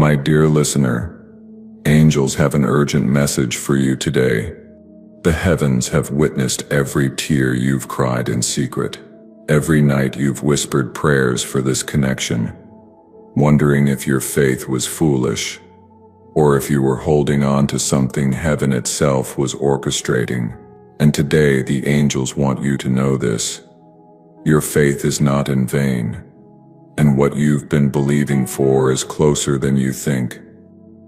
My dear listener, angels have an urgent message for you today. The heavens have witnessed every tear you've cried in secret. Every night you've whispered prayers for this connection, wondering if your faith was foolish, or if you were holding on to something heaven itself was orchestrating. And today the angels want you to know this. Your faith is not in vain, and what you've been believing for is closer than you think.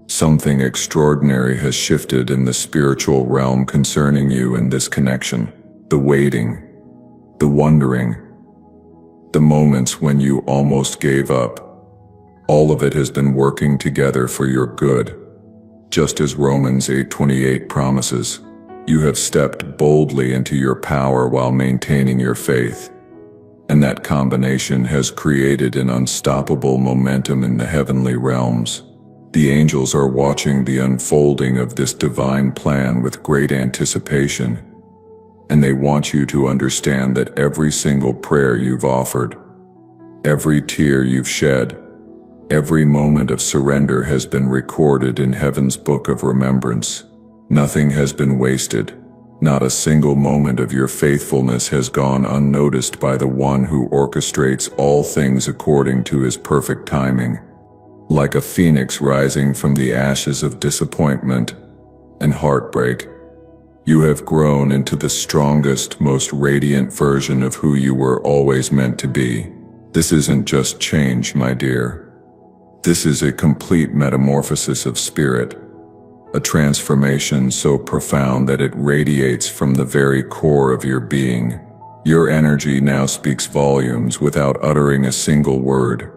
Something extraordinary has shifted in the spiritual realm concerning you in this connection. The waiting, the wondering, the moments when you almost gave up. All of it has been working together for your good. Just as Romans 8:28 promises, you have stepped boldly into your power while maintaining your faith. And that combination has created an unstoppable momentum in the heavenly realms. The angels are watching the unfolding of this divine plan with great anticipation, and they want you to understand that every single prayer you've offered, every tear you've shed, every moment of surrender has been recorded in heaven's book of remembrance. Nothing has been wasted. Not a single moment of your faithfulness has gone unnoticed by the one who orchestrates all things according to his perfect timing. Like a phoenix rising from the ashes of disappointment and heartbreak, you have grown into the strongest, most radiant version of who you were always meant to be. This isn't just change, my dear. This is a complete metamorphosis of spirit. A transformation so profound that it radiates from the very core of your being. Your energy now speaks volumes without uttering a single word,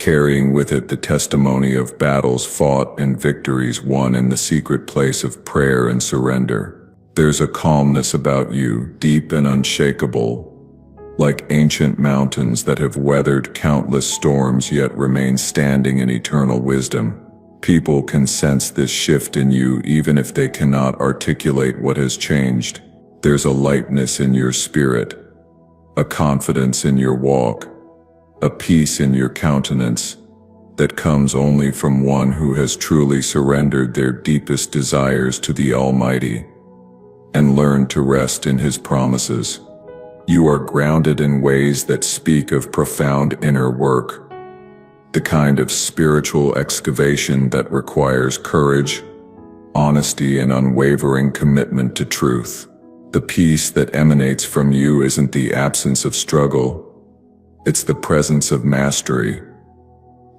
carrying with it the testimony of battles fought and victories won in the secret place of prayer and surrender. There's a calmness about you, deep and unshakable, like ancient mountains that have weathered countless storms yet remain standing in eternal wisdom. People can sense this shift in you even if they cannot articulate what has changed. There's a lightness in your spirit, a confidence in your walk, a peace in your countenance that comes only from one who has truly surrendered their deepest desires to the Almighty and learned to rest in His promises. You are grounded in ways that speak of profound inner work, the kind of spiritual excavation that requires courage, honesty, and unwavering commitment to truth. The peace that emanates from you isn't the absence of struggle, it's the presence of mastery,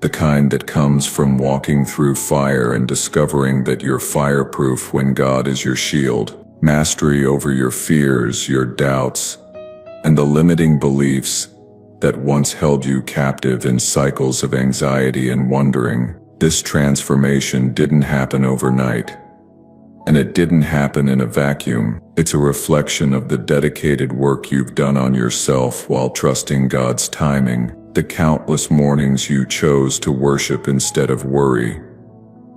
the kind that comes from walking through fire and discovering that you're fireproof when God is your shield. Mastery over your fears, your doubts, and the limiting beliefs that once held you captive in cycles of anxiety and wondering. This transformation didn't happen overnight, and it didn't happen in a vacuum. It's a reflection of the dedicated work you've done on yourself while trusting God's timing. The countless mornings you chose to worship instead of worry,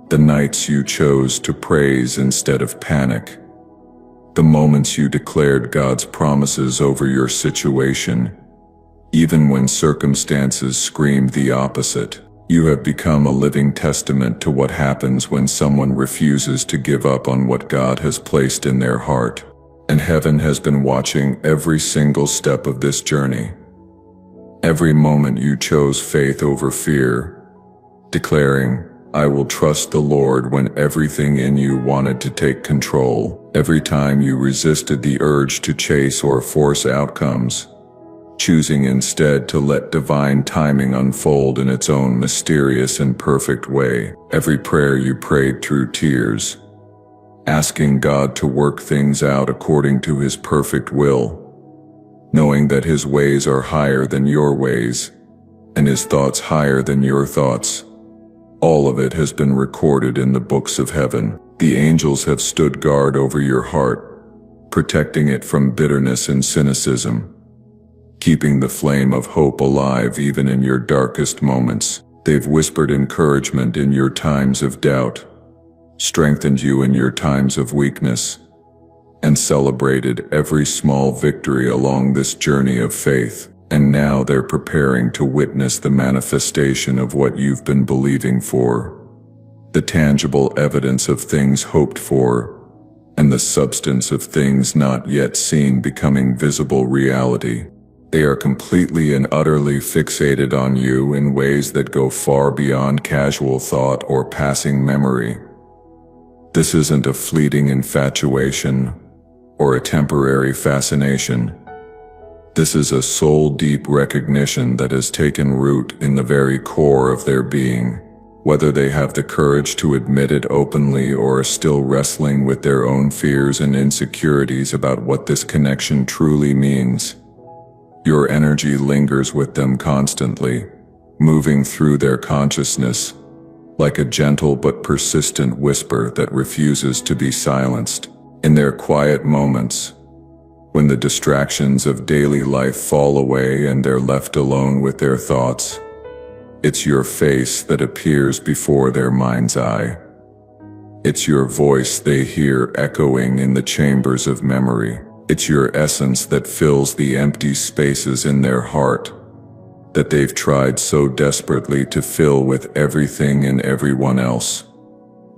the nights you chose to praise instead of panic, the moments you declared God's promises over your situation, even when circumstances screamed the opposite. You have become a living testament to what happens when someone refuses to give up on what God has placed in their heart. And heaven has been watching every single step of this journey. Every moment you chose faith over fear, declaring, "I will trust the Lord," when everything in you wanted to take control. Every time you resisted the urge to chase or force outcomes, choosing instead to let divine timing unfold in its own mysterious and perfect way. Every prayer you prayed through tears, asking God to work things out according to His perfect will, knowing that His ways are higher than your ways, and His thoughts higher than your thoughts. All of it has been recorded in the books of heaven. The angels have stood guard over your heart, protecting it from bitterness and cynicism, keeping the flame of hope alive even in your darkest moments. They've whispered encouragement in your times of doubt, strengthened you in your times of weakness, and celebrated every small victory along this journey of faith. And now they're preparing to witness the manifestation of what you've been believing for. the tangible evidence of things hoped for, and the substance of things not yet seen becoming visible reality. They are completely and utterly fixated on you in ways that go far beyond casual thought or passing memory. This isn't a fleeting infatuation or a temporary fascination. This is a soul-deep recognition that has taken root in the very core of their being. Whether they have the courage to admit it openly or are still wrestling with their own fears and insecurities about what this connection truly means, your energy lingers with them constantly, moving through their consciousness, like a gentle but persistent whisper that refuses to be silenced. In their quiet moments, when the distractions of daily life fall away and they're left alone with their thoughts, it's your face that appears before their mind's eye. It's your voice they hear echoing in the chambers of memory. It's your essence that fills the empty spaces in their heart that they've tried so desperately to fill with everything and everyone else,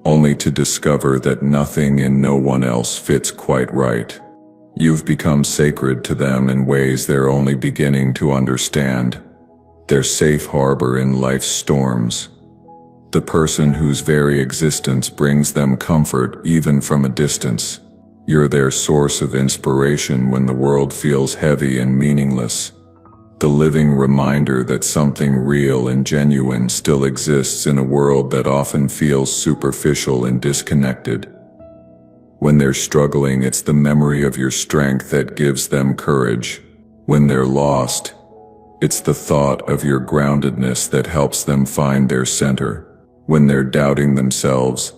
only to discover that nothing and no one else fits quite right. You've become sacred to them in ways they're only beginning to understand. Their safe harbor in life's storms. The person whose very existence brings them comfort even from a distance. You're their source of inspiration when the world feels heavy and meaningless. The living reminder that something real and genuine still exists in a world that often feels superficial and disconnected. When they're struggling, it's the memory of your strength that gives them courage. When they're lost, it's the thought of your groundedness that helps them find their center. When they're doubting themselves,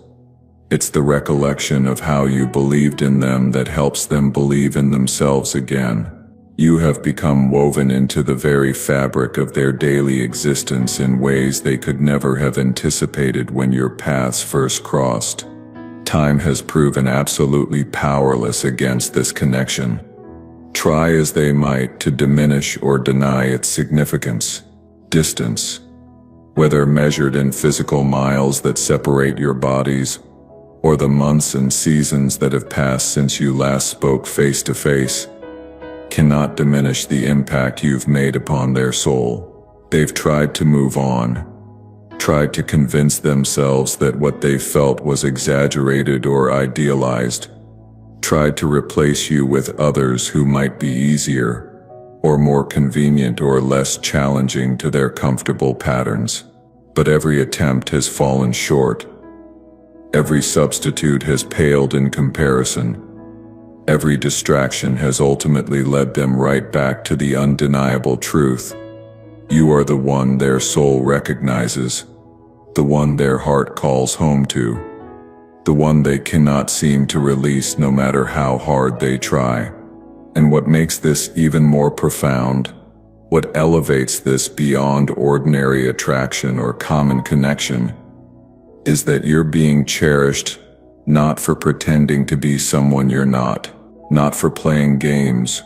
it's the recollection of how you believed in them that helps them believe in themselves again. You have become woven into the very fabric of their daily existence in ways they could never have anticipated when your paths first crossed. Time has proven absolutely powerless against this connection. Try as they might to diminish or deny its significance. Distance, whether measured in physical miles that separate your bodies, or the months and seasons that have passed since you last spoke face to face, cannot diminish the impact you've made upon their soul. They've tried to move on, tried to convince themselves that what they felt was exaggerated or idealized, tried to replace you with others who might be easier, or more convenient or less challenging to their comfortable patterns. But every attempt has fallen short. Every substitute has paled in comparison. Every distraction has ultimately led them right back to the undeniable truth. You are the one their soul recognizes, the one their heart calls home to, the one they cannot seem to release no matter how hard they try. And what makes this even more profound, what elevates this beyond ordinary attraction or common connection, is that you're being cherished, not for pretending to be someone you're not for playing games,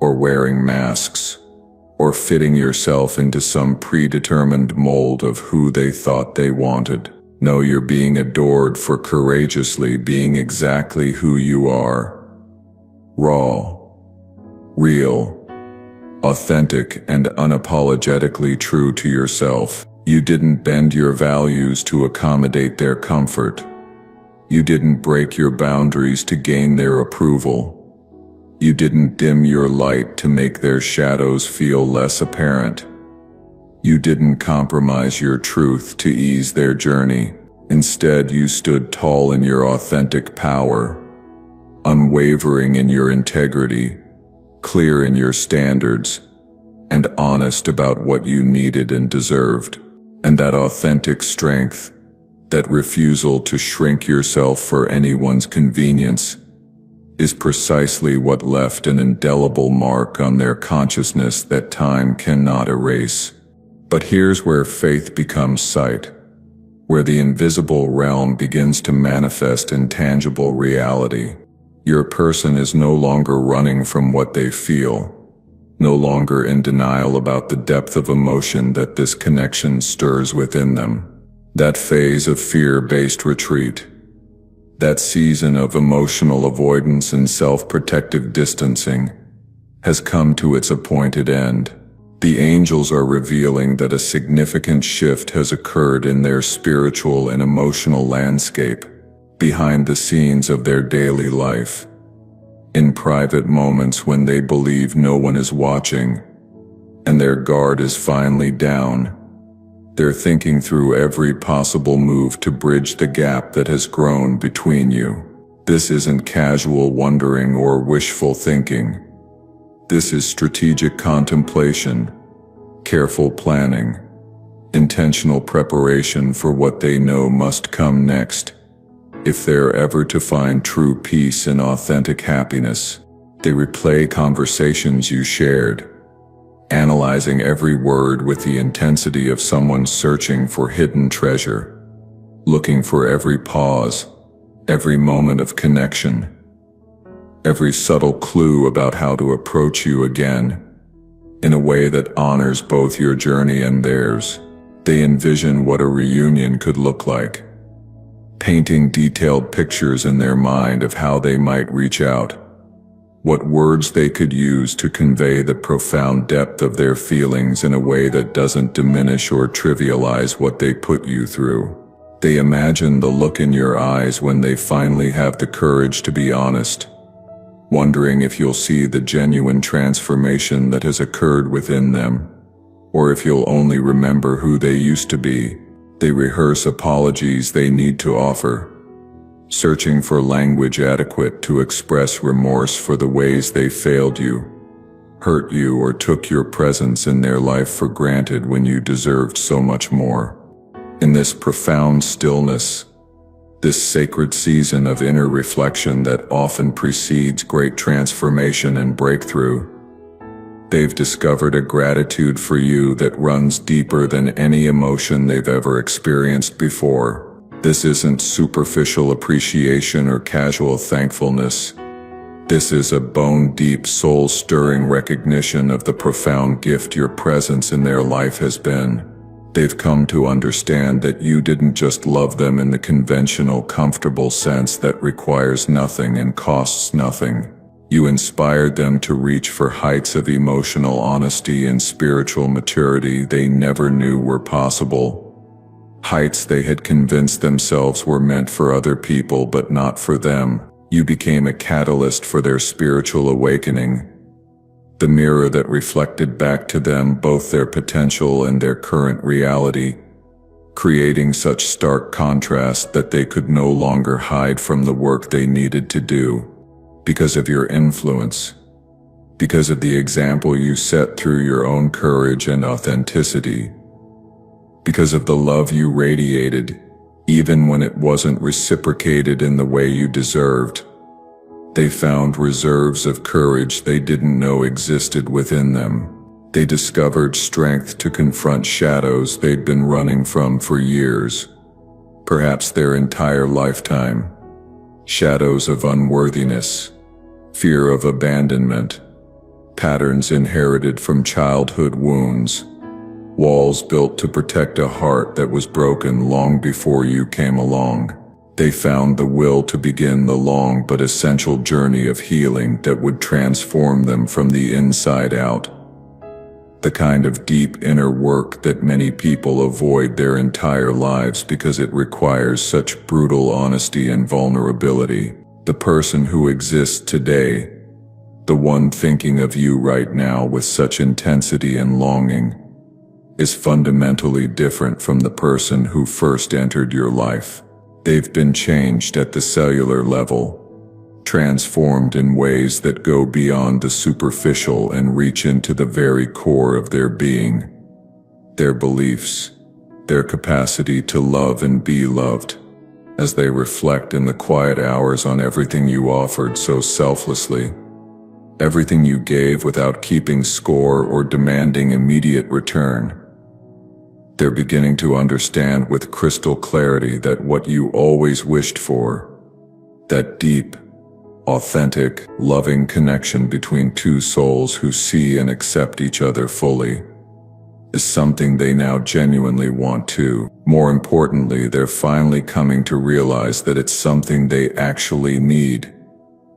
or wearing masks, or fitting yourself into some predetermined mold of who they thought they wanted. No, you're being adored for courageously being exactly who you are. Raw, real, authentic, and unapologetically true to yourself. You didn't bend your values to accommodate their comfort. You didn't break your boundaries to gain their approval. You didn't dim your light to make their shadows feel less apparent. You didn't compromise your truth to ease their journey. Instead, you stood tall in your authentic power, unwavering in your integrity, clear in your standards, and honest about what you needed and deserved. And that authentic strength, that refusal to shrink yourself for anyone's convenience, is precisely what left an indelible mark on their consciousness that time cannot erase. But here's where faith becomes sight, where the invisible realm begins to manifest in tangible reality. Your person is no longer running from what they feel, no longer in denial about the depth of emotion that this connection stirs within them. That phase of fear-based retreat, that season of emotional avoidance and self-protective distancing, has come to its appointed end. The angels are revealing that a significant shift has occurred in their spiritual and emotional landscape, behind the scenes of their daily life. In private moments when they believe no one is watching, and their guard is finally down, they're thinking through every possible move to bridge the gap that has grown between you. This isn't casual wondering or wishful thinking. This is strategic contemplation, careful planning, intentional preparation for what they know must come next. If they're ever to find true peace and authentic happiness, they replay conversations you shared, analyzing every word with the intensity of someone searching for hidden treasure, looking for every pause, every moment of connection, every subtle clue about how to approach you again, in a way that honors both your journey and theirs. They envision what a reunion could look like, painting detailed pictures in their mind of how they might reach out, what words they could use to convey the profound depth of their feelings in a way that doesn't diminish or trivialize what they put you through. They imagine the look in your eyes when they finally have the courage to be honest, wondering if you'll see the genuine transformation that has occurred within them, or if you'll only remember who they used to be. They rehearse apologies they need to offer, searching for language adequate to express remorse for the ways they failed you, hurt you, or took your presence in their life for granted when you deserved so much more. In this profound stillness, this sacred season of inner reflection that often precedes great transformation and breakthrough, they've discovered a gratitude for you that runs deeper than any emotion they've ever experienced before. This isn't superficial appreciation or casual thankfulness. This is a bone-deep, soul-stirring recognition of the profound gift your presence in their life has been. They've come to understand that you didn't just love them in the conventional, comfortable sense that requires nothing and costs nothing. You inspired them to reach for heights of emotional honesty and spiritual maturity they never knew were possible. Heights they had convinced themselves were meant for other people but not for them. You became a catalyst for their spiritual awakening, the mirror that reflected back to them both their potential and their current reality, creating such stark contrast that they could no longer hide from the work they needed to do. Because of your influence, because of the example you set through your own courage and authenticity, because of the love you radiated, even when it wasn't reciprocated in the way you deserved. They found reserves of courage they didn't know existed within them. They discovered strength to confront shadows they'd been running from for years, perhaps their entire lifetime. Shadows of unworthiness, fear of abandonment, patterns inherited from childhood wounds, walls built to protect a heart that was broken long before you came along. They found the will to begin the long but essential journey of healing that would transform them from the inside out. The kind of deep inner work that many people avoid their entire lives because it requires such brutal honesty and vulnerability. The person who exists today, the one thinking of you right now with such intensity and longing, is fundamentally different from the person who first entered your life. They've been changed at the cellular level, transformed in ways that go beyond the superficial and reach into the very core of their being, their beliefs, their capacity to love and be loved. As they reflect in the quiet hours on everything you offered so selflessly, everything you gave without keeping score or demanding immediate return, they're beginning to understand with crystal clarity that what you always wished for, that deep, authentic, loving connection between two souls who see and accept each other fully, is something they now genuinely want too. More importantly, they're finally coming to realize that it's something they actually need,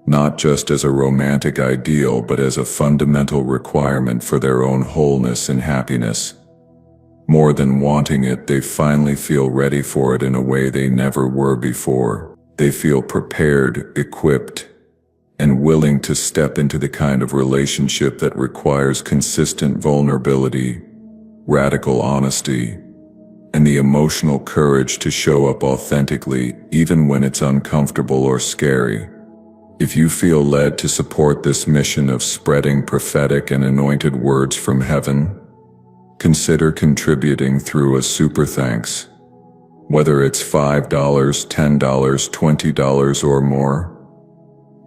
not just as a romantic ideal, but as a fundamental requirement for their own wholeness and happiness. More than wanting it, they finally feel ready for it in a way they never were before. They feel prepared, equipped, and willing to step into the kind of relationship that requires consistent vulnerability, radical honesty, and the emotional courage to show up authentically, even when it's uncomfortable or scary. If you feel led to support this mission of spreading prophetic and anointed words from heaven, consider contributing through a super thanks. Whether it's $5, $10, $20 or more,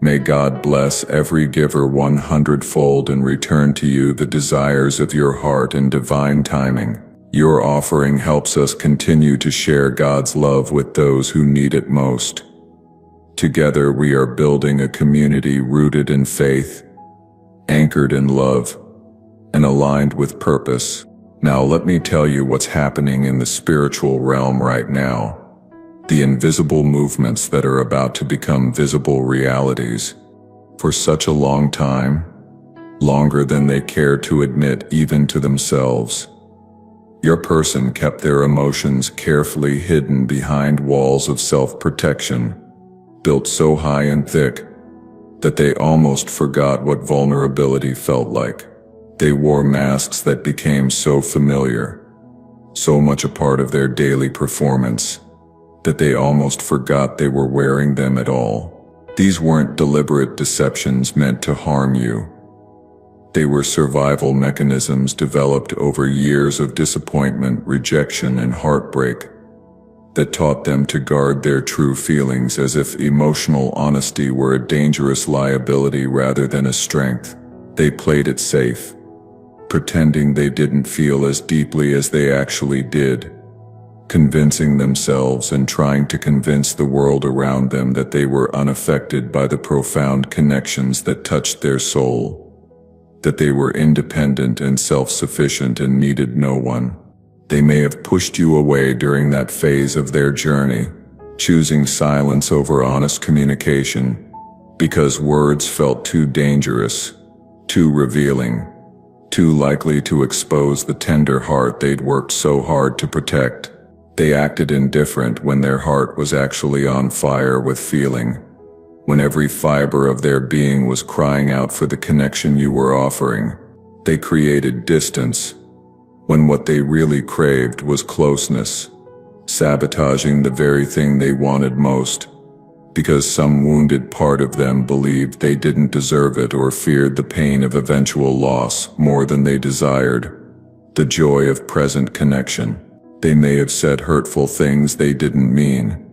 may God bless every giver 100-fold and return to you the desires of your heart in divine timing. Your offering helps us continue to share God's love with those who need it most. Together we are building a community rooted in faith, anchored in love, and aligned with purpose. Now let me tell you what's happening in the spiritual realm right now. The invisible movements that are about to become visible realities. For such a long time, longer than they care to admit even to themselves, your person kept their emotions carefully hidden behind walls of self-protection, built so high and thick that they almost forgot what vulnerability felt like. They wore masks that became so familiar, so much a part of their daily performance, that they almost forgot they were wearing them at all. These weren't deliberate deceptions meant to harm you. They were survival mechanisms developed over years of disappointment, rejection, and heartbreak that taught them to guard their true feelings as if emotional honesty were a dangerous liability rather than a strength. They played it safe, pretending they didn't feel as deeply as they actually did, convincing themselves and trying to convince the world around them that they were unaffected by the profound connections that touched their soul, that they were independent and self-sufficient and needed no one. They may have pushed you away during that phase of their journey, choosing silence over honest communication, because words felt too dangerous, too revealing, too likely to expose the tender heart they'd worked so hard to protect. They acted indifferent when their heart was actually on fire with feeling, when every fiber of their being was crying out for the connection you were offering. They created distance, when what they really craved was closeness, sabotaging the very thing they wanted most, because some wounded part of them believed they didn't deserve it or feared the pain of eventual loss more than they desired the joy of present connection. They may have said hurtful things they didn't mean,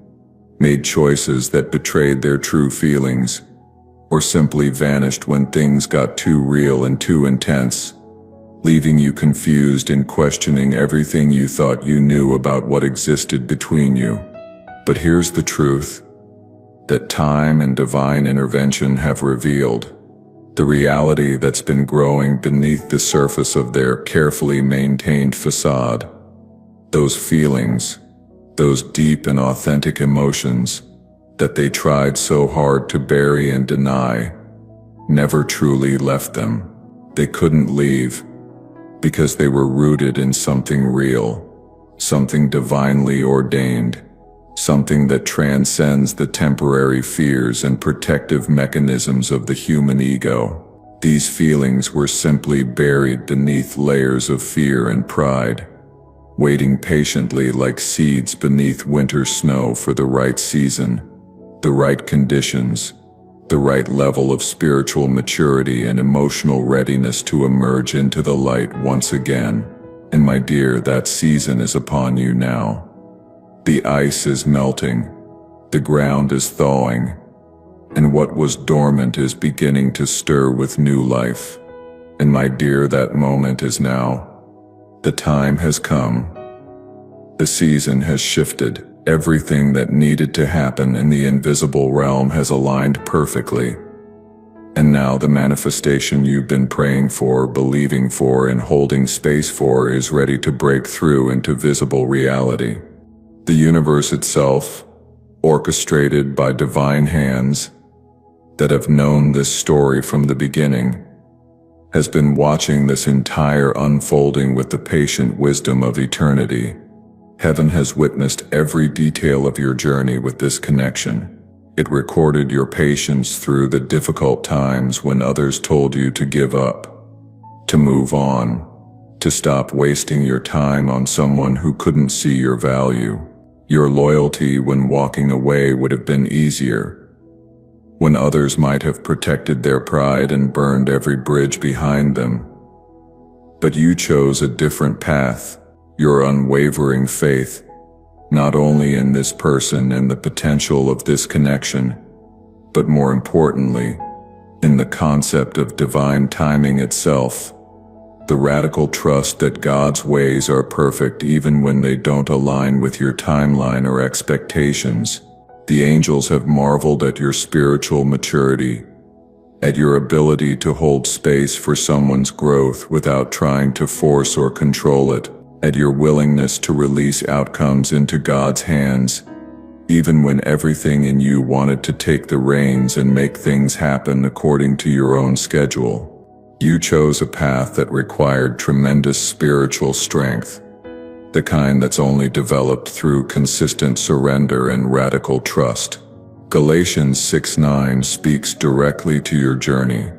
made choices that betrayed their true feelings, or simply vanished when things got too real and too intense, leaving you confused and questioning everything you thought you knew about what existed between you. But here's the truth that time and divine intervention have revealed: the reality that's been growing beneath the surface of their carefully maintained facade. Those feelings, those deep and authentic emotions that they tried so hard to bury and deny, never truly left them. They couldn't leave, because they were rooted in something real, something divinely ordained, something that transcends the temporary fears and protective mechanisms of the human ego. These feelings were simply buried beneath layers of fear and pride, waiting patiently like seeds beneath winter snow for the right season, the right conditions, the right level of spiritual maturity and emotional readiness to emerge into the light once again. And my dear, that season is upon you now. The ice is melting, the ground is thawing, and what was dormant is beginning to stir with new life. And my dear, that moment is now. The time has come. The season has shifted. Everything that needed to happen in the invisible realm has aligned perfectly. And now the manifestation you've been praying for, believing for, and holding space for is ready to break through into visible reality. The universe itself, orchestrated by divine hands that have known this story from the beginning, has been watching this entire unfolding with the patient wisdom of eternity. Heaven has witnessed every detail of your journey with this connection. It recorded your patience through the difficult times when others told you to give up, to move on, to stop wasting your time on someone who couldn't see your value. Your loyalty when walking away would have been easier, when others might have protected their pride and burned every bridge behind them. But you chose a different path, your unwavering faith, not only in this person and the potential of this connection, but more importantly, in the concept of divine timing itself. The radical trust that God's ways are perfect even when they don't align with your timeline or expectations. The angels have marveled at your spiritual maturity, at your ability to hold space for someone's growth without trying to force or control it, at your willingness to release outcomes into God's hands, even when everything in you wanted to take the reins and make things happen according to your own schedule. You chose a path that required tremendous spiritual strength, the kind that's only developed through consistent surrender and radical trust. Galatians 6:9 speaks directly to your journey.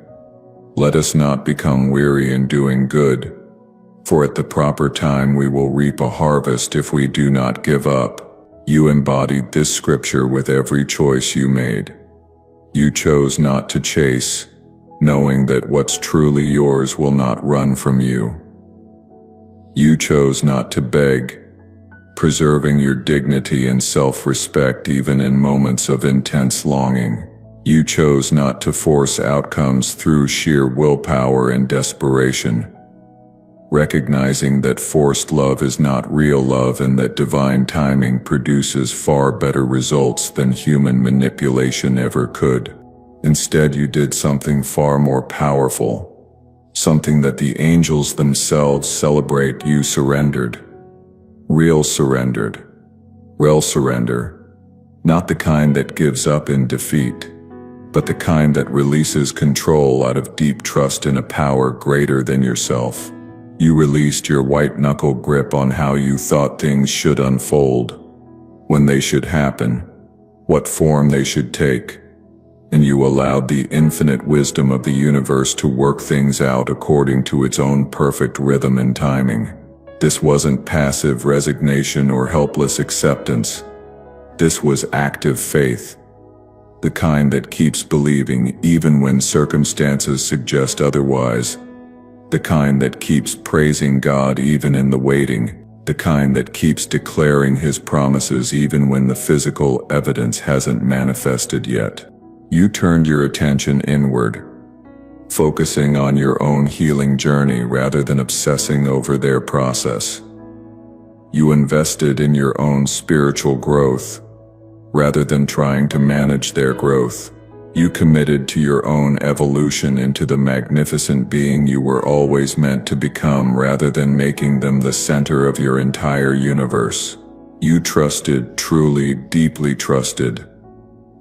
Let us not become weary in doing good, for at the proper time we will reap a harvest if we do not give up. You embodied this scripture with every choice you made. You chose not to chase, knowing that what's truly yours will not run from you. You chose not to beg, preserving your dignity and self-respect even in moments of intense longing. You chose not to force outcomes through sheer willpower and desperation, recognizing that forced love is not real love and that divine timing produces far better results than human manipulation ever could. Instead, you did something far more powerful, something that the angels themselves celebrate. You surrendered. Real surrendered. Real surrender. Not the kind that gives up in defeat, but the kind that releases control out of deep trust in a power greater than yourself. You released your white-knuckle grip on how you thought things should unfold, when they should happen, what form they should take, and you allowed the infinite wisdom of the universe to work things out according to its own perfect rhythm and timing. This wasn't passive resignation or helpless acceptance. This was active faith, the kind that keeps believing even when circumstances suggest otherwise, the kind that keeps praising God even in the waiting, the kind that keeps declaring His promises even when the physical evidence hasn't manifested yet. You turned your attention inward, focusing on your own healing journey rather than obsessing over their process. You invested in your own spiritual growth, rather than trying to manage their growth. You committed to your own evolution into the magnificent being you were always meant to become rather than making them the center of your entire universe. You trusted, truly, deeply trusted,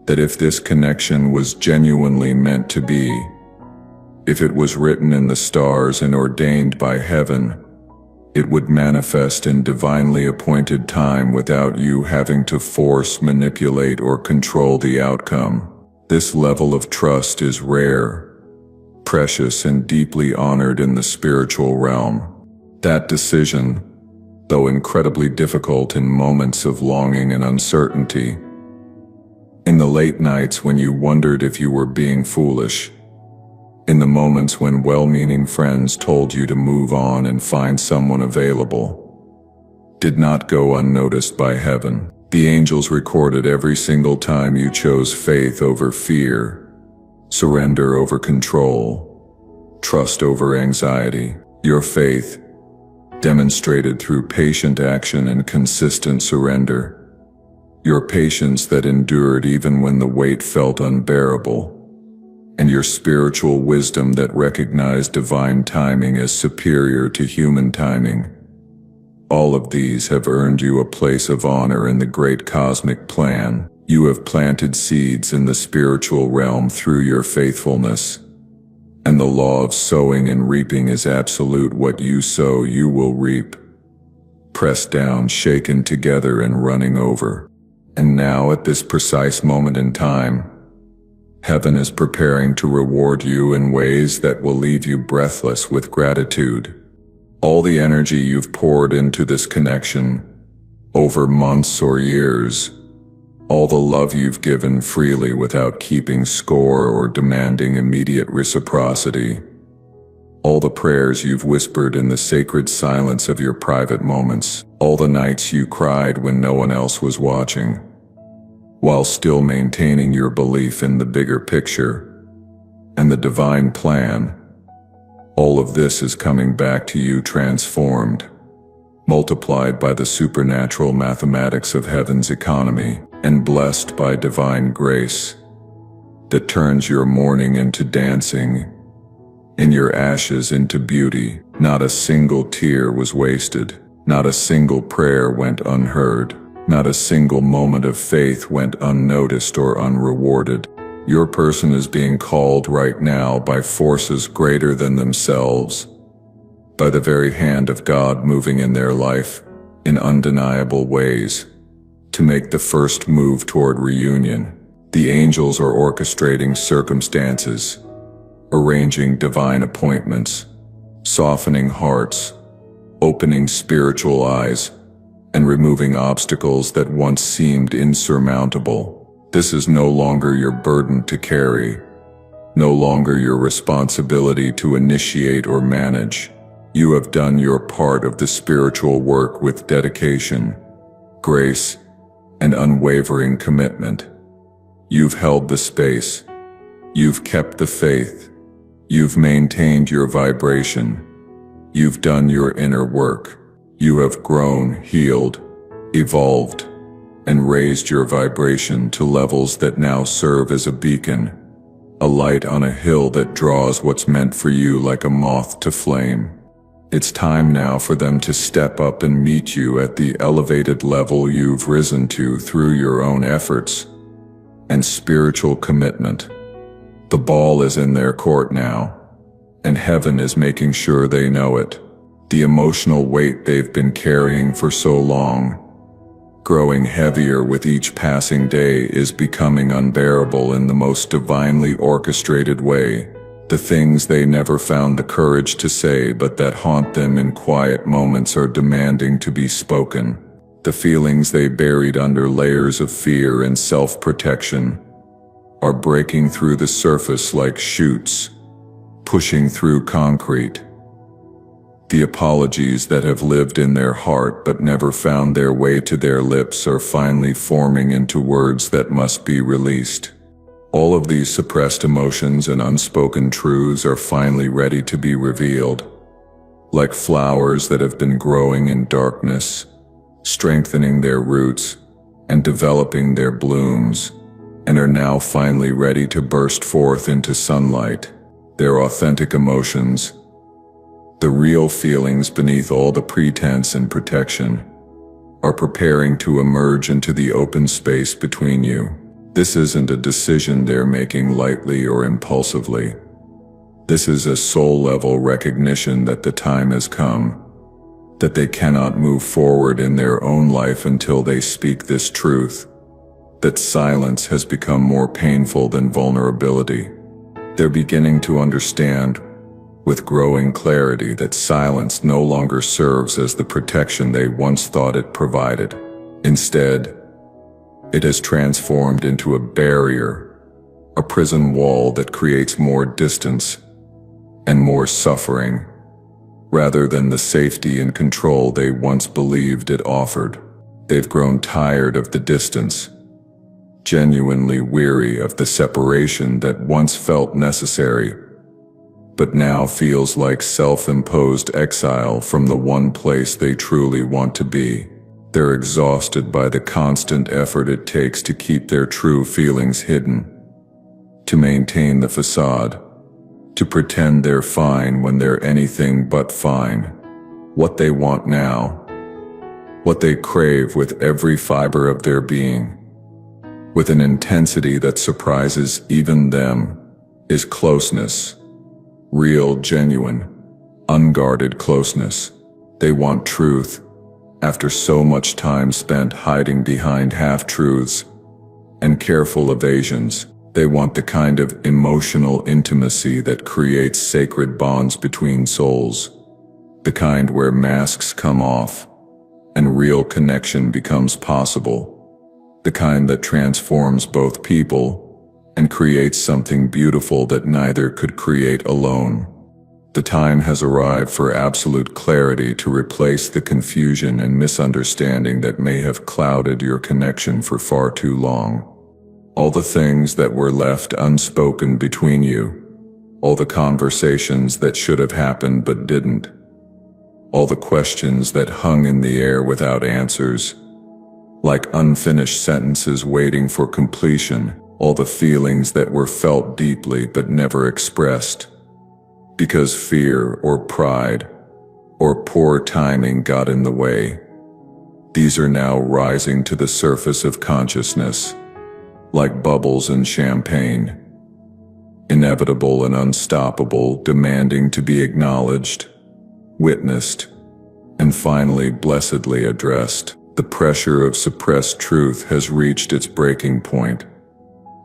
that if this connection was genuinely meant to be, if it was written in the stars and ordained by heaven, it would manifest in divinely appointed time without you having to force, manipulate, or control the outcome. This level of trust is rare, precious, and deeply honored in the spiritual realm. That decision, though incredibly difficult in moments of longing and uncertainty, in the late nights when you wondered if you were being foolish, in the moments when well-meaning friends told you to move on and find someone available, did not go unnoticed by heaven. The angels recorded every single time you chose faith over fear, surrender over control, trust over anxiety. Your faith, demonstrated through patient action and consistent surrender. Your patience that endured even when the weight felt unbearable. And your spiritual wisdom that recognized divine timing as superior to human timing. All of these have earned you a place of honor in the great cosmic plan. You have planted seeds in the spiritual realm through your faithfulness. And the law of sowing and reaping is absolute. What you sow, you will reap. Pressed down, shaken together, and running over. And now, at this precise moment in time, heaven is preparing to reward you in ways that will leave you breathless with gratitude. All the energy you've poured into this connection, over months or years, all the love you've given freely without keeping score or demanding immediate reciprocity, all the prayers you've whispered in the sacred silence of your private moments, all the nights you cried when no one else was watching, while still maintaining your belief in the bigger picture and the divine plan, all of this is coming back to you transformed, multiplied by the supernatural mathematics of heaven's economy, and blessed by divine grace that turns your mourning into dancing, and your ashes into beauty. Not a single tear was wasted, not a single prayer went unheard, not a single moment of faith went unnoticed or unrewarded. Your person is being called right now by forces greater than themselves, by the very hand of God moving in their life in undeniable ways, to make the first move toward reunion. The angels are orchestrating circumstances, arranging divine appointments, softening hearts, opening spiritual eyes, and removing obstacles that once seemed insurmountable. This is no longer your burden to carry, no longer your responsibility to initiate or manage. You have done your part of the spiritual work with dedication, grace, and unwavering commitment. You've held the space. You've kept the faith. You've maintained your vibration. You've done your inner work. You have grown, healed, evolved, and raised your vibration to levels that now serve as a beacon, a light on a hill that draws what's meant for you like a moth to flame. It's time now for them to step up and meet you at the elevated level you've risen to through your own efforts and spiritual commitment. The ball is in their court now, and heaven is making sure they know it. The emotional weight they've been carrying for so long, growing heavier with each passing day, is becoming unbearable in the most divinely orchestrated way. The things they never found the courage to say but that haunt them in quiet moments are demanding to be spoken. The feelings they buried under layers of fear and self-protection are breaking through the surface like shoots, pushing through concrete. The apologies that have lived in their heart but never found their way to their lips are finally forming into words that must be released. All of these suppressed emotions and unspoken truths are finally ready to be revealed, like flowers that have been growing in darkness, strengthening their roots and developing their blooms, and are now finally ready to burst forth into sunlight. Their authentic emotions, the real feelings beneath all the pretense and protection, are preparing to emerge into the open space between you. This isn't a decision they're making lightly or impulsively. This is a soul-level recognition that the time has come, that they cannot move forward in their own life until they speak this truth, that silence has become more painful than vulnerability. They're beginning to understand, with growing clarity, that silence no longer serves as the protection they once thought it provided. Instead, it has transformed into a barrier, a prison wall that creates more distance and more suffering, rather than the safety and control they once believed it offered. They've grown tired of the distance, genuinely weary of the separation that once felt necessary, but now feels like self-imposed exile from the one place they truly want to be. They're exhausted by the constant effort it takes to keep their true feelings hidden, to maintain the facade, to pretend they're fine when they're anything but fine. What they want now, what they crave with every fiber of their being, with an intensity that surprises even them, is closeness. Real, genuine, unguarded closeness. They want truth, after so much time spent hiding behind half-truths and careful evasions. They want the kind of emotional intimacy that creates sacred bonds between souls, the kind where masks come off and real connection becomes possible, the kind that transforms both people and creates something beautiful that neither could create alone. The time has arrived for absolute clarity to replace the confusion and misunderstanding that may have clouded your connection for far too long. All the things that were left unspoken between you, all the conversations that should have happened but didn't, all the questions that hung in the air without answers, like unfinished sentences waiting for completion, all the feelings that were felt deeply but never expressed, because fear or pride or poor timing got in the way. These are now rising to the surface of consciousness, like bubbles in champagne, inevitable and unstoppable, demanding to be acknowledged, witnessed, and finally blessedly addressed. The pressure of suppressed truth has reached its breaking point,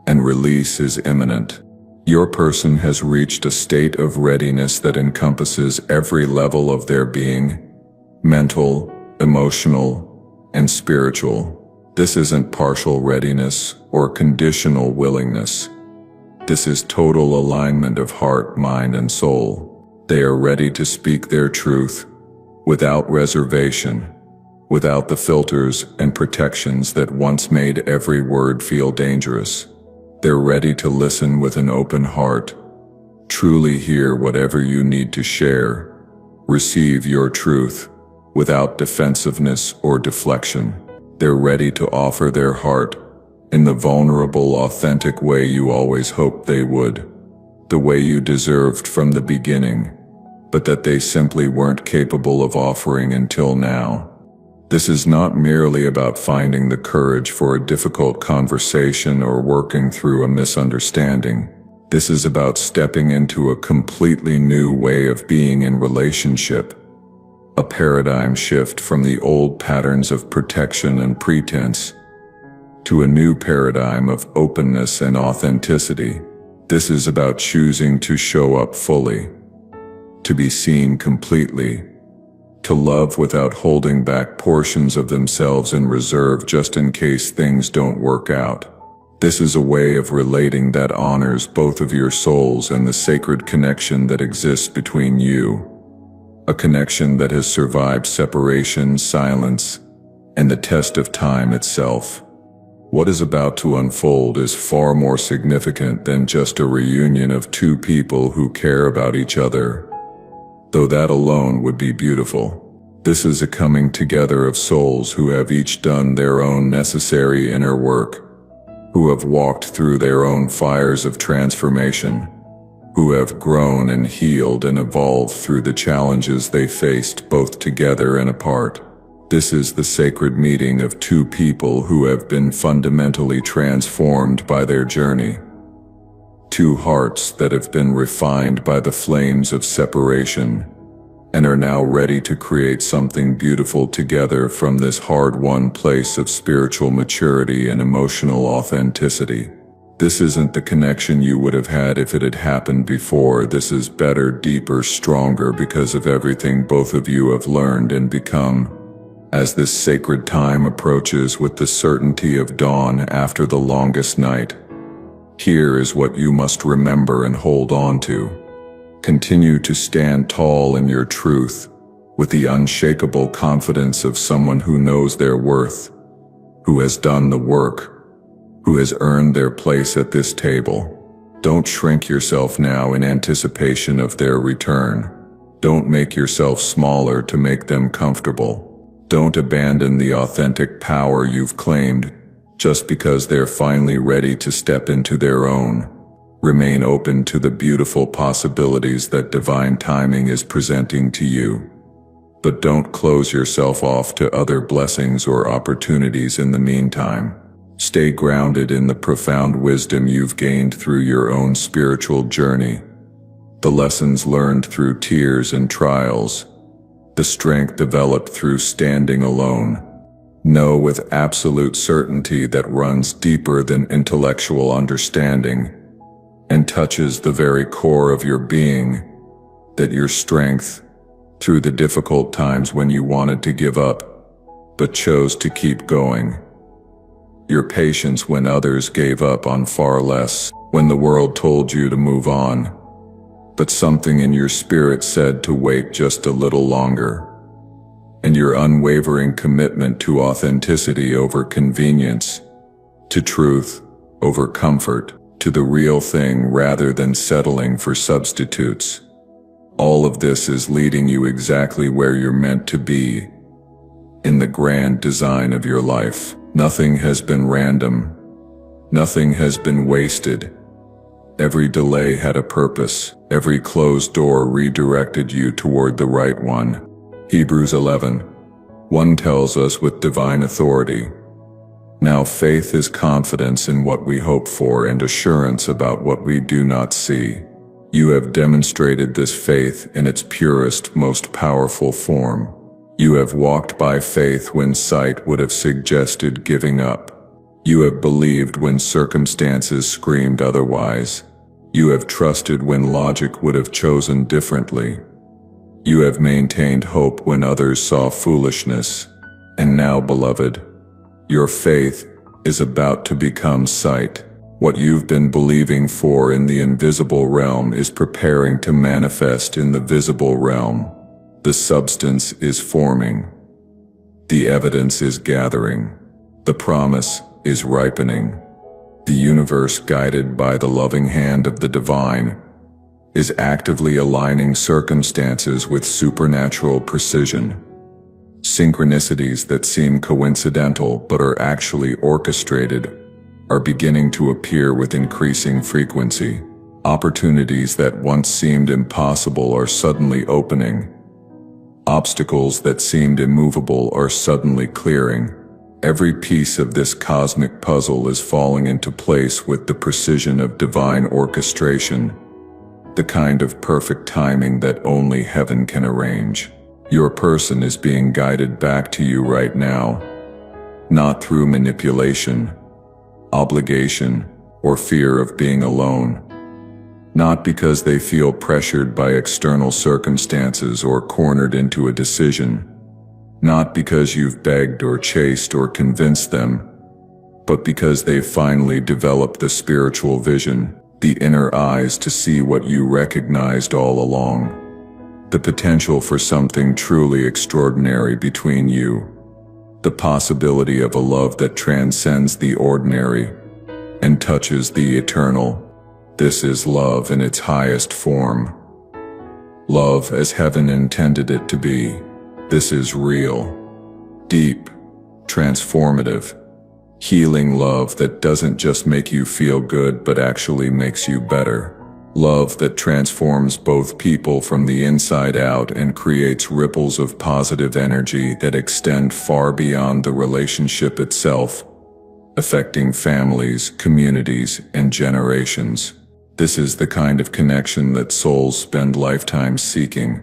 and release is imminent. Your person has reached a state of readiness that encompasses every level of their being, mental, emotional, and spiritual. This isn't partial readiness or conditional willingness. This is total alignment of heart, mind, and soul. They are ready to speak their truth, without reservation, without the filters and protections that once made every word feel dangerous. They're ready to listen with an open heart, truly hear whatever you need to share, receive your truth, without defensiveness or deflection. They're ready to offer their heart in the vulnerable, authentic way you always hoped they would, the way you deserved from the beginning, but that they simply weren't capable of offering until now. This is not merely about finding the courage for a difficult conversation or working through a misunderstanding. This is about stepping into a completely new way of being in relationship, a paradigm shift from the old patterns of protection and pretense to a new paradigm of openness and authenticity. This is about choosing to show up fully, to be seen completely, to love without holding back portions of themselves in reserve just in case things don't work out. This is a way of relating that honors both of your souls and the sacred connection that exists between you, a connection that has survived separation, silence, and the test of time itself. What is about to unfold is far more significant than just a reunion of two people who care about each other, though that alone would be beautiful. This is a coming together of souls who have each done their own necessary inner work, who have walked through their own fires of transformation, who have grown and healed and evolved through the challenges they faced both together and apart. This is the sacred meeting of two people who have been fundamentally transformed by their journey. Two hearts that have been refined by the flames of separation and are now ready to create something beautiful together from this hard-won place of spiritual maturity and emotional authenticity. This isn't the connection you would have had if it had happened before. This is better, deeper, stronger because of everything both of you have learned and become. As this sacred time approaches with the certainty of dawn after the longest night, here is what you must remember and hold on to. Continue to stand tall in your truth, with the unshakable confidence of someone who knows their worth, who has done the work, who has earned their place at this table. Don't shrink yourself now in anticipation of their return. Don't make yourself smaller to make them comfortable. Don't abandon the authentic power you've claimed just because they're finally ready to step into their own. Remain open to the beautiful possibilities that divine timing is presenting to you. But don't close yourself off to other blessings or opportunities in the meantime. Stay grounded in the profound wisdom you've gained through your own spiritual journey, the lessons learned through tears and trials, the strength developed through standing alone. Know with absolute certainty that runs deeper than intellectual understanding and touches the very core of your being, that your strength, through the difficult times when you wanted to give up, but chose to keep going, your patience when others gave up on far less, when the world told you to move on, but something in your spirit said to wait just a little longer, and your unwavering commitment to authenticity over convenience, to truth over comfort, to the real thing rather than settling for substitutes. All of this is leading you exactly where you're meant to be, in the grand design of your life. Nothing has been random. Nothing has been wasted. Every delay had a purpose. Every closed door redirected you toward the right one. Hebrews 11:1 tells us with divine authority, "Now faith is confidence in what we hope for and assurance about what we do not see." You have demonstrated this faith in its purest, most powerful form. You have walked by faith when sight would have suggested giving up. You have believed when circumstances screamed otherwise. You have trusted when logic would have chosen differently. You have maintained hope when others saw foolishness. And now, beloved, your faith is about to become sight. What you've been believing for in the invisible realm is preparing to manifest in the visible realm. The substance is forming. The evidence is gathering. The promise is ripening. The universe, guided by the loving hand of the divine, is actively aligning circumstances with supernatural precision. Synchronicities that seem coincidental but are actually orchestrated are beginning to appear with increasing frequency. Opportunities that once seemed impossible are suddenly opening. Obstacles that seemed immovable are suddenly clearing. Every piece of this cosmic puzzle is falling into place with the precision of divine orchestration, the kind of perfect timing that only heaven can arrange. Your person is being guided back to you right now, not through manipulation, obligation, or fear of being alone. Not because they feel pressured by external circumstances or cornered into a decision. Not because you've begged or chased or convinced them, but because they've finally developed the spiritual vision, the inner eyes to see what you recognized all along. The potential for something truly extraordinary between you. The possibility of a love that transcends the ordinary and touches the eternal. This is love in its highest form. Love as heaven intended it to be. This is real, deep, transformative, healing love that doesn't just make you feel good but actually makes you better. Love that transforms both people from the inside out and creates ripples of positive energy that extend far beyond the relationship itself, affecting families, communities, and generations. This is the kind of connection that souls spend lifetimes seeking,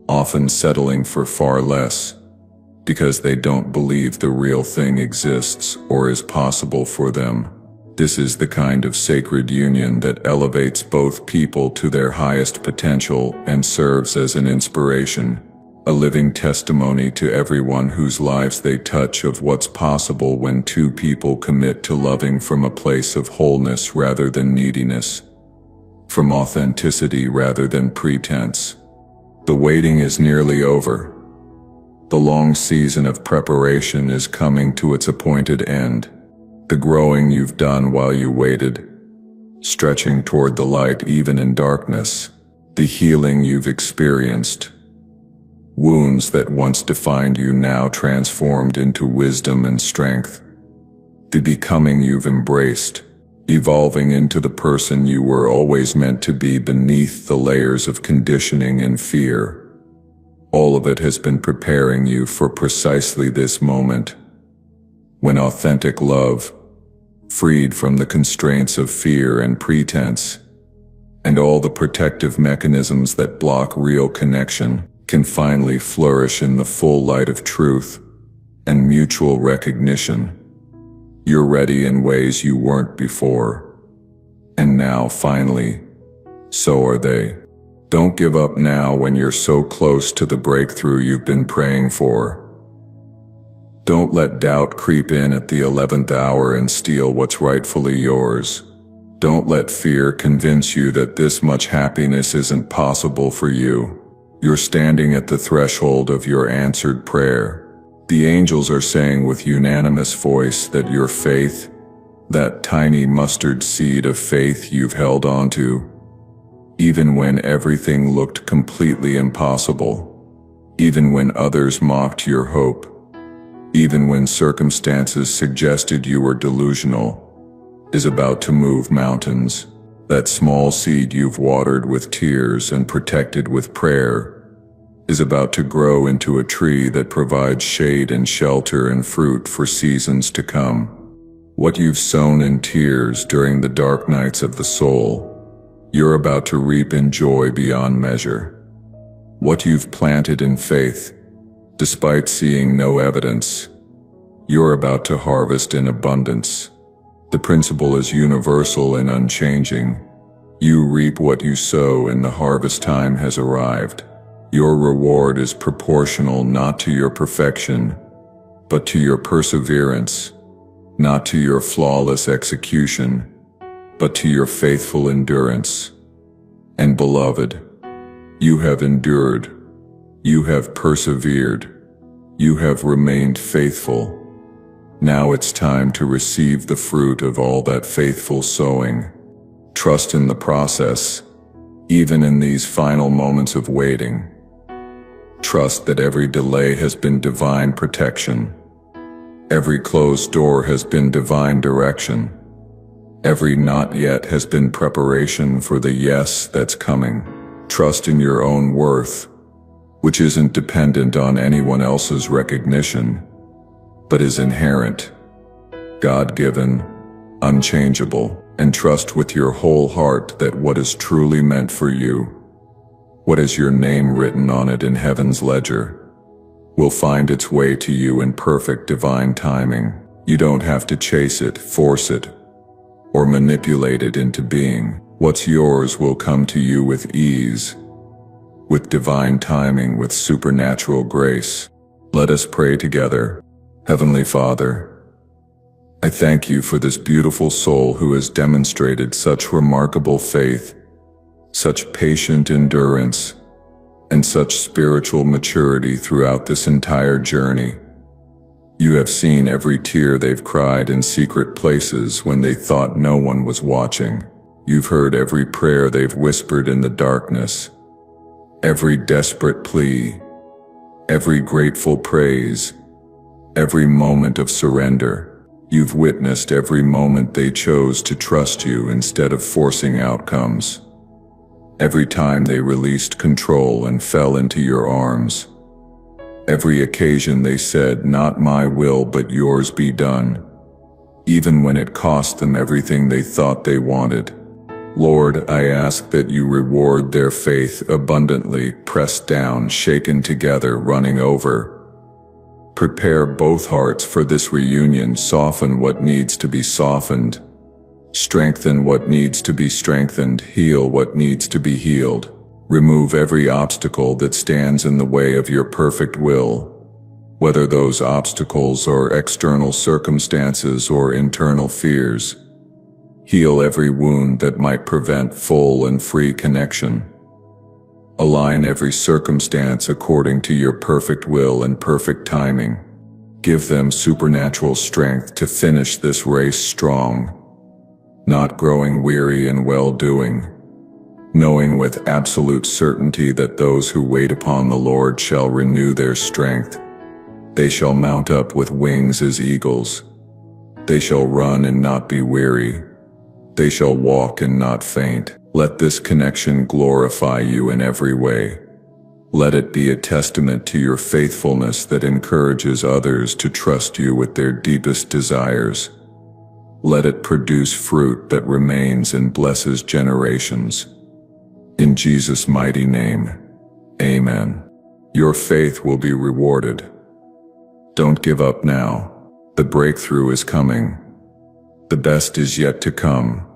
often settling for far less, because they don't believe the real thing exists or is possible for them. This is the kind of sacred union that elevates both people to their highest potential and serves as an inspiration, a living testimony to everyone whose lives they touch of what's possible when two people commit to loving from a place of wholeness rather than neediness, from authenticity rather than pretense. The waiting is nearly over. The long season of preparation is coming to its appointed end. The growing you've done while you waited, stretching toward the light even in darkness. The healing you've experienced. Wounds that once defined you now transformed into wisdom and strength. The becoming you've embraced, evolving into the person you were always meant to be beneath the layers of conditioning and fear. All of it has been preparing you for precisely this moment, when authentic love, freed from the constraints of fear and pretense, and all the protective mechanisms that block real connection, can finally flourish in the full light of truth and mutual recognition. You're ready in ways you weren't before. And now, finally, so are they. Don't give up now when you're so close to the breakthrough you've been praying for. Don't let doubt creep in at the 11th hour and steal what's rightfully yours. Don't let fear convince you that this much happiness isn't possible for you. You're standing at the threshold of your answered prayer. The angels are saying with unanimous voice that your faith, that tiny mustard seed of faith you've held onto, even when everything looked completely impossible, even when others mocked your hope, even when circumstances suggested you were delusional, is about to move mountains. That small seed you've watered with tears and protected with prayer is about to grow into a tree that provides shade and shelter and fruit for seasons to come. What you've sown in tears during the dark nights of the soul, you're about to reap in joy beyond measure. What you've planted in faith, despite seeing no evidence, you're about to harvest in abundance. The principle is universal and unchanging. You reap what you sow, and the harvest time has arrived. Your reward is proportional not to your perfection, but to your perseverance, not to your flawless execution, but to your faithful endurance. And beloved, you have endured, you have persevered, you have remained faithful. Now it's time to receive the fruit of all that faithful sowing. Trust in the process, even in these final moments of waiting. Trust that every delay has been divine protection. Every closed door has been divine direction. Every not yet has been preparation for the yes that's coming. Trust in your own worth, which isn't dependent on anyone else's recognition, but is inherent, God-given, unchangeable, and trust with your whole heart that what is truly meant for you, what has your name written on it in heaven's ledger, will find its way to you in perfect divine timing. You don't have to chase it, force it, or manipulate it into being. What's yours will come to you with ease, with divine timing, with supernatural grace. Let us pray together. Heavenly Father, I thank you for this beautiful soul who has demonstrated such remarkable faith, such patient endurance, and such spiritual maturity throughout this entire journey. You have seen every tear they've cried in secret places when they thought no one was watching. You've heard every prayer they've whispered in the darkness, every desperate plea, every grateful praise, every moment of surrender. You've witnessed every moment they chose to trust you instead of forcing outcomes. Every time they released control and fell into your arms. Every occasion they said, "Not my will, but yours be done," even when it cost them everything they thought they wanted. Lord, I ask that you reward their faith abundantly, pressed down, shaken together, running over. Prepare both hearts for this reunion. Soften what needs to be softened. Strengthen what needs to be strengthened. Heal what needs to be healed. Remove every obstacle that stands in the way of your perfect will, whether those obstacles are external circumstances or internal fears. Heal every wound that might prevent full and free connection. Align every circumstance according to your perfect will and perfect timing. Give them supernatural strength to finish this race strong, not growing weary in well-doing, knowing with absolute certainty that those who wait upon the Lord shall renew their strength. They shall mount up with wings as eagles. They shall run and not be weary. They shall walk and not faint. Let this connection glorify you in every way. Let it be a testament to your faithfulness that encourages others to trust you with their deepest desires. Let it produce fruit that remains and blesses generations. In Jesus' mighty name, amen. Your faith will be rewarded. Don't give up now. The breakthrough is coming. The best is yet to come.